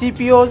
CPOs,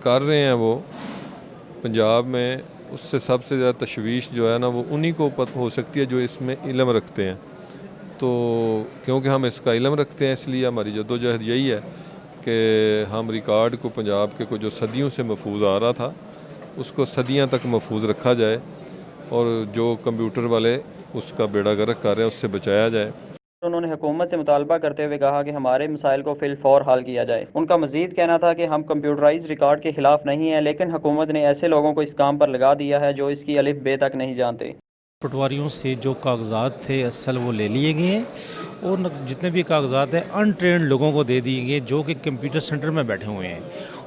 کر رہے ہیں وہ پنجاب میں، اس سے سب سے زیادہ تشویش جو ہے نا وہ انہی کو ہو سکتی ہے جو اس میں علم رکھتے ہیں. تو کیونکہ ہم اس کا علم رکھتے ہیں، اس لیے ہماری جدوجہد یہی ہے کہ ہم ریکارڈ کو پنجاب کے کو جو صدیوں سے محفوظ آ رہا تھا اس کو صدیاں تک محفوظ رکھا جائے، اور جو کمپیوٹر والے اس کا بیڑا گرک کر رہے ہیں اس سے بچایا جائے. انہوں نے حکومت سے مطالبہ کرتے ہوئے کہا کہ ہمارے مسائل کو فی الفور حل کیا جائے. ان کا مزید کہنا تھا کہ ہم کمپیوٹرائز ریکارڈ کے خلاف نہیں ہیں، لیکن حکومت نے ایسے لوگوں کو اس کام پر لگا دیا ہے جو اس کی الف بے تک نہیں جانتے. پٹواریوں سے جو کاغذات تھے اصل وہ لے لیے گئے ہیں، اور جتنے بھی کاغذات ہیں ان ٹرینڈ لوگوں کو دے دیے گئے جو کہ کمپیوٹر سینٹر میں بیٹھے ہوئے ہیں.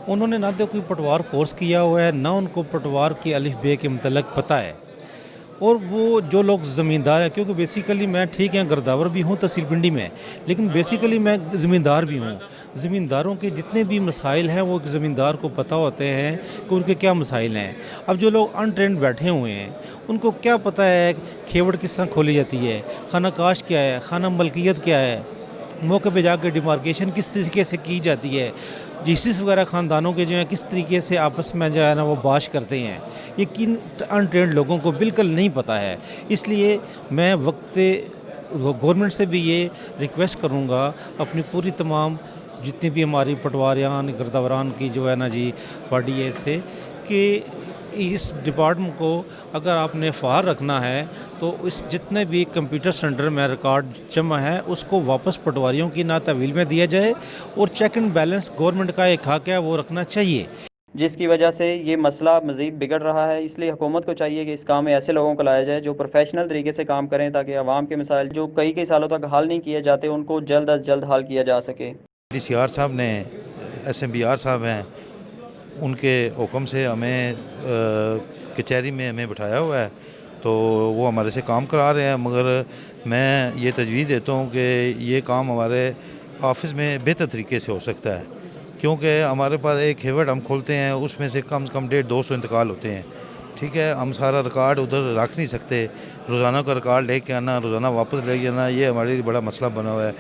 انہوں نے نہ تو کوئی پٹوار کورس کیا ہوا ہے، نہ ان کو پٹوار کی الف بے کے متعلق پتہ ہے. اور وہ جو لوگ زمیندار ہیں، کیونکہ بیسیکلی میں ٹھیک ہے گرداور بھی ہوں تحصیل پنڈی میں، لیکن بیسیکلی میں زمیندار بھی ہوں. زمینداروں کے جتنے بھی مسائل ہیں وہ زمیندار کو پتہ ہوتے ہیں کہ ان کے کیا مسائل ہیں. اب جو لوگ ان ٹرینڈ بیٹھے ہوئے ہیں ان کو کیا پتہ ہے کھیوڑ کس طرح کھولی جاتی ہے، خانہ کاش کیا ہے، خانہ ملکیت کیا ہے، موقع پہ جا کے ڈیمارکیشن کس طریقے سے کی جاتی ہے، جیسس وغیرہ خاندانوں کے جو ہیں کس طریقے سے آپس میں جو ہے نا وہ باش کرتے ہیں. یہ کن ان ٹرینڈ لوگوں کو بالکل نہیں پتہ ہے. اس لیے میں گورنمنٹ سے بھی یہ ریکویسٹ کروں گا اپنی پوری تمام جتنی بھی ہماری پٹواریان گرداوران کی جو ہے نا جی باڈی ہے سے، کہ اس ڈپارٹمنٹ کو اگر آپ نے فعال رکھنا ہے تو اس جتنے بھی کمپیوٹر سینٹر میں ریکارڈ جمع ہے اس کو واپس پٹواریوں کی نہ تحویل میں دیا جائے، اور چیک اینڈ بیلنس گورنمنٹ کا ایک حق ہے وہ رکھنا چاہیے. جس کی وجہ سے یہ مسئلہ مزید بگڑ رہا ہے. اس لیے حکومت کو چاہیے کہ اس کام میں ایسے لوگوں کو لایا جائے جو پروفیشنل طریقے سے کام کریں، تاکہ عوام کے مسائل جو کئی سالوں تک حل نہیں کیے جاتے ان کو جلد از جلد حل کیا جا سکے. ڈی سی آر صاحب نے، ایس ایم بی آر صاحب ہیں، ان کے حکم سے ہمیں کچہری میں ہمیں بٹھایا ہوا ہے، تو وہ ہمارے سے کام کرا رہے ہیں. مگر میں یہ تجویز دیتا ہوں کہ یہ کام ہمارے آفس میں بہتر طریقے سے ہو سکتا ہے، کیونکہ ہمارے پاس ایک ہیوٹ ہم کھولتے ہیں اس میں سے کم 150-200 انتقال ہوتے ہیں. ٹھیک ہے، ہم سارا ریکارڈ ادھر رکھ نہیں سکتے، روزانہ کا ریکارڈ لے کے آنا، روزانہ واپس لے کے آنا، یہ ہمارے لیے بڑا مسئلہ بنا ہوا ہے.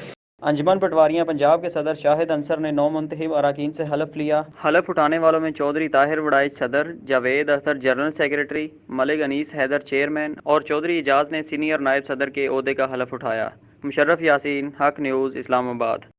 انجمن پٹواریاں پنجاب کے صدر شاہد انصر نے 9 منتخب اراکین سے حلف لیا. حلف اٹھانے والوں میں چودھری طاہر وڑائچ صدر، جاوید اختر جنرل سیکریٹری، ملک انیس حیدر چیئرمین اور چودھری اعجاز نے سینئر نائب صدر کے عہدے کا حلف اٹھایا. مشرف یاسین، حق نیوز، اسلام آباد.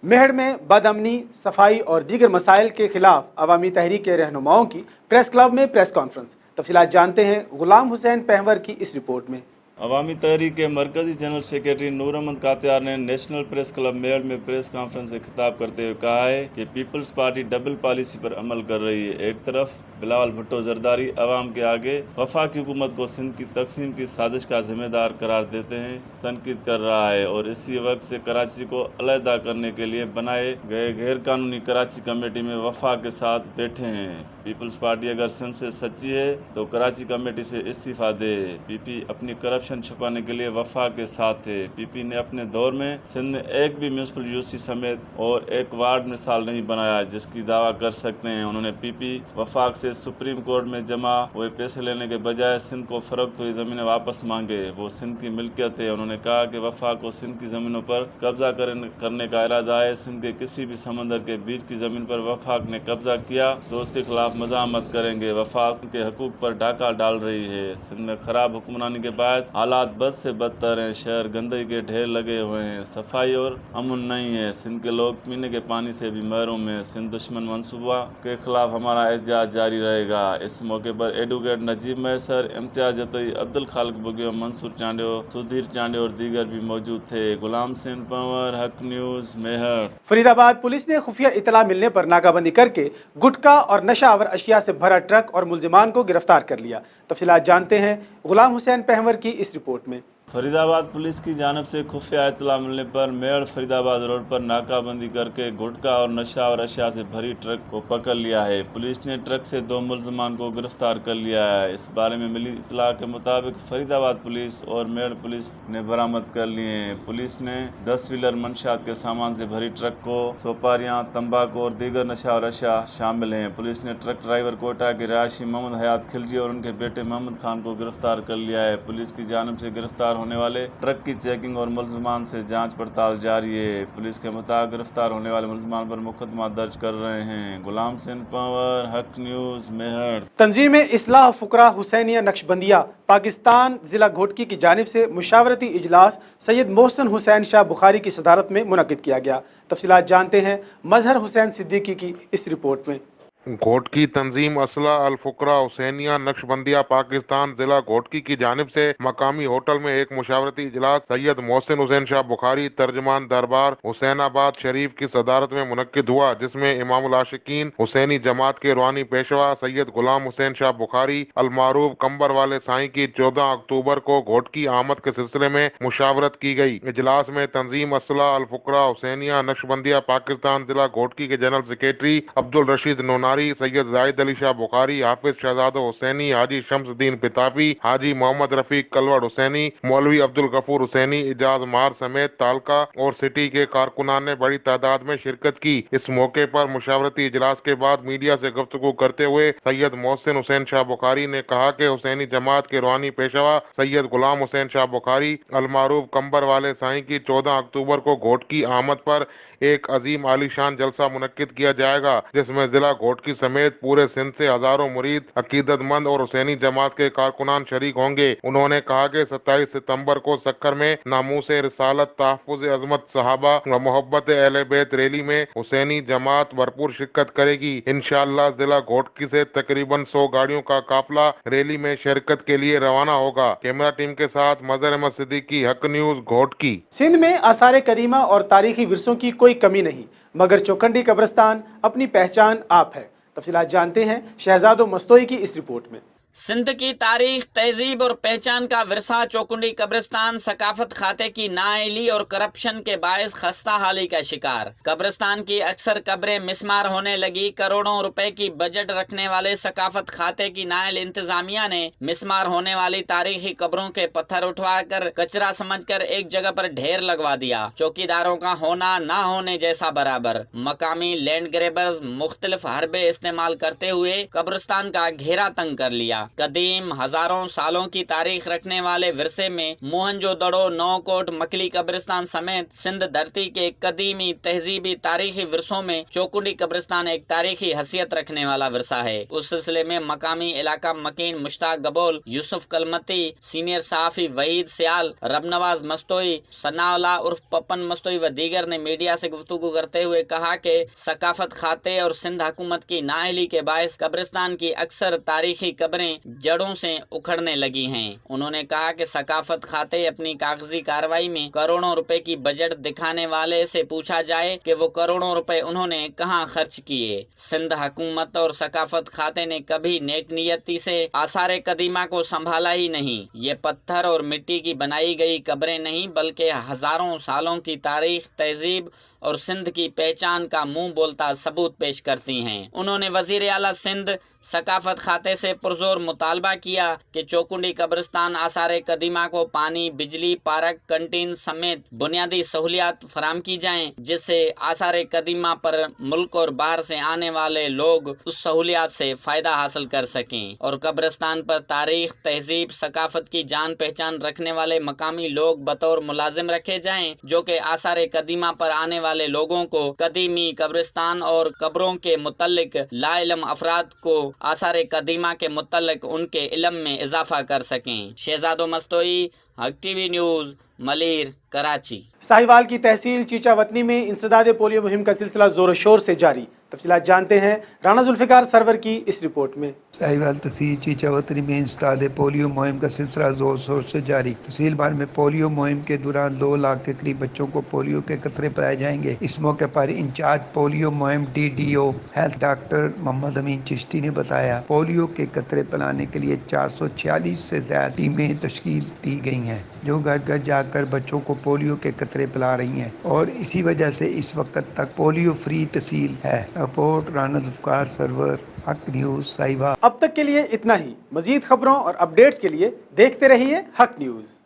میہڑ میں بد امنی، صفائی اور دیگر مسائل کے خلاف عوامی تحریک کے رہنماؤں کی پریس کلب میں پریس کانفرنس. تفصیلات جانتے ہیں غلام حسین پہور کی اس رپورٹ میں. عوامی تحریک کے مرکزی جنرل سیکریٹری نور احمد کاتیار نے نیشنل پریس کلب میئر میں پریس کانفرنس سے خطاب کرتے ہوئے کہا ہے کہ پیپلز پارٹی ڈبل پالیسی پر عمل کر رہی ہے. ایک طرف بلاول بھٹو زرداری عوام کے آگے وفاقی حکومت کو سندھ کی تقسیم کی سازش کا ذمہ دار قرار دیتے ہیں تنقید کر رہا ہے، اور اسی وقت سے کراچی کو علیحدہ کرنے کے لیے بنائے گئے غیر قانونی کراچی کمیٹی میں وفاق کے ساتھ بیٹھے ہیں. پیپلز پارٹی اگر سندھ سے سچی ہے تو کراچی کمیٹی سے استعفیٰ دے. پی پی اپنی کرپشن چھپانے کے لیے وفاق کے ساتھ ہے. پی پی نے اپنے دور میں سندھ میں ایک بھی میونسپل یوسی سمیت اور ایک وارڈ مثال نہیں بنایا جس کی دعویٰ کر سکتے ہیں. انہوں نے پی پی وفاق سے سپریم کورٹ میں جمع ہوئے پیسے لینے کے بجائے سندھ کو فروخت ہوئی زمینیں واپس مانگے. وہ سندھ کی ملکیت ہے. انہوں نے کہا کہ وفاق کو سندھ کی زمینوں پر قبضہ کرنے کا ارادہ ہے. سندھ کے کسی بھی سمندر کے بیچ کی زمین پر وفاق نے قبضہ کیا تو اس کے خلاف مزاحمت کریں گے. وفاق کے حقوق پر ڈاکہ ڈال رہی ہے. سندھ میں خراب حکمرانی کے باعث حالات بد سے بدتر ہیں. شہر گندگی کے ڈھیر لگے ہوئے ہیں. صفائی اور امن نہیں ہے. سندھ کے لوگ پینے کے پانی سے بھی محروم ہیں. سندھ دشمن منصوبہ کے خلاف ہمارا احتجاج جاری رہے گا. اس موقع پر ایڈوکیٹ نجیب میسر، امتیاز جتوئی، عبد الخالق بگیو، منصور چانڈیو، سدھیر چانڈیو اور دیگر بھی موجود تھے. غلام حسین پنور، حق نیوز، میہر. فرید آباد پولیس نے خفیہ اطلاع ملنے پر ناکہ بندی کر کے گٹکا اور نشہ آور اشیاء سے بھرا ٹرک اور ملزمان کو گرفتار کر لیا. تفصیلات جانتے ہیں غلام حسین پہور کی اس رپورٹ میں. فرید آباد پولیس کی جانب سے خفیہ اطلاع ملنے پر میڑ فرید آباد روڈ پر ناکہ بندی کر کے گٹکا اور نشہ اور اشیاء سے بھری ٹرک کو پکڑ لیا ہے. پولیس نے ٹرک سے 2 ملزمان کو گرفتار کر لیا ہے. اس بارے میں ملی اطلاع کے مطابق فرید آباد پولیس اور میڑ پولیس نے برآمد کر لیے ہیں. پولیس نے 10 ویلر منشیات کے سامان سے بھری ٹرک کو سوپاریاں، تمباکو اور دیگر نشہ اور اشیاء شامل ہیں. پولیس نے ٹرک ڈرائیور کوئٹہ کے رہائشی محمد حیات خلجی اور ان کے بیٹے محمد خان کو گرفتار کر لیا ہے. پولیس کی جانب سے گرفتار ہونے والے ٹرک کی چیکنگ اور ملزمان سے جانچ پڑتال جاری ہے۔ پولیس کے مطابق گرفتار ہونے والے ملزمان پر مقدمہ درج کر رہے ہیں۔ غلام حسین پنور، حق نیوز، میہر۔ تنظیم اصلاح فقراء حسینیہ نقشبندیہ پاکستان ضلع گھوٹکی کی جانب سے مشاورتی اجلاس سید محسن حسین شاہ بخاری کی صدارت میں منعقد کیا گیا۔ تفصیلات جانتے ہیں مظہر حسین صدیقی کی اس رپورٹ میں۔ گھوٹکی تنظیم اصلاح الفقراء حسینیہ نقشبندیہ پاکستان ضلع گھوٹکی کی جانب سے مقامی ہوٹل میں ایک مشاورتی اجلاس سید محسن حسین شاہ بخاری ترجمان دربار حسین آباد شریف کی صدارت میں منعقد ہوا، جس میں امام العاشقین حسینی جماعت کے روحانی پیشوا سید غلام حسین شاہ بخاری المعروف کمبر والے سائیں کی 14 اکتوبر کو گھوٹکی آمد کے سلسلے میں مشاورت کی گئی۔ اجلاس میں تنظیم اصلاح الفقراء حسینیہ نقشبندیہ پاکستان ضلع گھوٹکی کے جنرل سیکریٹری عبدالرشید نوناری، سید زاہد علی شاہ بخاری، حافظ شہزاد حسینی، حاجی شمس الدین پتافی، حاجی محمد رفیق کلوڑ حسینی، مولوی عبدالغفور حسینی، اجاز مار سمیت تعلقہ اور سٹی کے کارکنان نے بڑی تعداد میں شرکت کی۔ اس موقع پر مشاورتی اجلاس کے بعد میڈیا سے گفتگو کرتے ہوئے سید محسن حسین شاہ بخاری نے کہا کہ حسینی جماعت کے روحانی پیشوا سید غلام حسین شاہ بخاری المعروف کمبر والے سائیں کی 14 اکتوبر کو گھوٹکی آمد پر ایک عظیم عالی شان جلسہ منعقد کیا جائے گا، جس میں ضلع گھوٹکی سمیت پورے سندھ سے ہزاروں مرید، عقیدت مند اور حسینی جماعت کے کارکنان شریک ہوں گے۔ انہوں نے کہا کہ 27 ستمبر کو سکر میں ناموس رسالت، تحفظ عظمت صحابہ و محبت اہل بیت ریلی میں حسینی جماعت بھرپور شرکت کرے گی۔ انشاءاللہ ضلع گھوٹکی سے تقریباً 100 گاڑیوں کا قافلہ ریلی میں شرکت کے لیے روانہ ہوگا۔ کیمرہ ٹیم کے ساتھ مظہر احمد صدیقی، حق نیوز، گھوٹکی۔ سندھ میں آثار قدیمہ اور تاریخی ورثوں کی کوئی کمی نہیں، مگر چوکنڈی قبرستان اپنی پہچان آپ ہے۔ تفصیلات جانتے ہیں شہزاد و مستوئی کی اس رپورٹ میں۔ سندھ کی تاریخ، تہذیب اور پہچان کا ورثہ چوکنڈی قبرستان ثقافت کھاتے کی نااہلی اور کرپشن کے باعث خستہ حالی کا شکار۔ قبرستان کی اکثر قبریں مسمار ہونے لگی۔ کروڑوں روپے کی بجٹ رکھنے والے ثقافت کھاتے کی نااہل انتظامیہ نے مسمار ہونے والی تاریخی قبروں کے پتھر اٹھوا کر کچرا سمجھ کر ایک جگہ پر ڈھیر لگوا دیا۔ چوکیداروں کا ہونا نہ ہونے جیسا برابر۔ مقامی لینڈ گریبرز مختلف حربے استعمال کرتے ہوئے قبرستان کا گھیرا تنگ کر لیا۔ قدیم ہزاروں سالوں کی تاریخ رکھنے والے ورثے میں موہنجو دڑو، نو کوٹ، مکلی قبرستان سمیت سندھ دھرتی کے قدیمی تہذیبی تاریخی ورثوں میں چوکنڈی قبرستان ایک تاریخی حیثیت رکھنے والا ورثہ ہے۔ اس سلسلے میں مقامی علاقہ مکین مشتاق گبول، یوسف کلمتی، سینئر صحافی وحید سیال، رب نواز مستوئی، ثناء اللہ عرف پپن مستوئی و دیگر نے میڈیا سے گفتگو کرتے ہوئے کہا کہ ثقافت کھاتے اور سندھ حکومت کی نااہلی کے باعث قبرستان کی اکثر تاریخی قبریں جڑوں سے اکھڑنے لگی ہیں۔ انہوں نے کہا کہ ثقافت کھاتے اپنی کاغذی کارروائی میں کروڑوں روپے کی بجٹ دکھانے والے سے پوچھا جائے کہ وہ کروڑوں روپے انہوں نے کہاں خرچ کیے۔ سندھ حکومت اور ثقافت کھاتے نے کبھی نیک نیتی سے آثار قدیمہ کو سنبھالا ہی نہیں۔ یہ پتھر اور مٹی کی بنائی گئی قبریں نہیں بلکہ ہزاروں سالوں کی تاریخ، تہذیب اور سندھ کی پہچان کا منہ بولتا ثبوت پیش کرتی ہیں۔ انہوں نے وزیر اعلیٰ سندھ ثقافت کھاتے سے پرزور مطالبہ کیا کہ چوکنڈی قبرستان آثار قدیمہ کو پانی، بجلی، پارک، کنٹین سمیت بنیادی سہولیات فراہم کی جائیں، جس سے آثار قدیمہ پر ملک اور باہر سے آنے والے لوگ اس سہولیات سے فائدہ حاصل کر سکیں، اور قبرستان پر تاریخ، تہذیب، ثقافت کی جان پہچان رکھنے والے مقامی لوگ بطور ملازم رکھے جائیں، جو کہ آثار قدیمہ پر آنے والے لوگوں کو قدیمی قبرستان اور قبروں کے متعلق لا علم افراد کو آثار قدیمہ کے متعلق ان کے علم میں اضافہ کر سکیں۔ شہزاد و مستوئی، حق T V news, Malir, Karachi. Sahiwal کی تحصیل چیچا وطنی میں انسداد پولیو مہم کا سلسلہ زور و شور سے جاری۔ تفصیلات جانتے ہیں رانا ذوالفقار سرور کی اس رپورٹ میں۔ ساہیوال تحصیل چیچا وطنی میں انسداد پولیو مہم کا سلسلہ زور شور سے جاری۔ تحصیل بھر میں پولیو مہم کے دوران 2 لاکھ کے قریب بچوں کو پولیو کے قطرے پلائے جائیں گے۔ اس موقع پر انچارج پولیو مہم DDO ہیلتھ ڈاکٹر محمد امین چشتی نے بتایا پولیو کے قطرے پلانے کے لیے 446 سے زیادہ ٹیمیں تشکیل دی گئی ہیں، جو گھر گھر جا کر بچوں کو پولیو کے قطرے پلا رہی ہیں، اور اسی وجہ سے اس وقت تک پولیو فری تحصیل ہے۔ رپورٹ رانا ذوالفقار سرور، حق نیوز، ساہیوال۔ اب تک کے لیے اتنا ہی۔ مزید خبروں اور اپڈیٹس کے لیے دیکھتے رہیے حق نیوز۔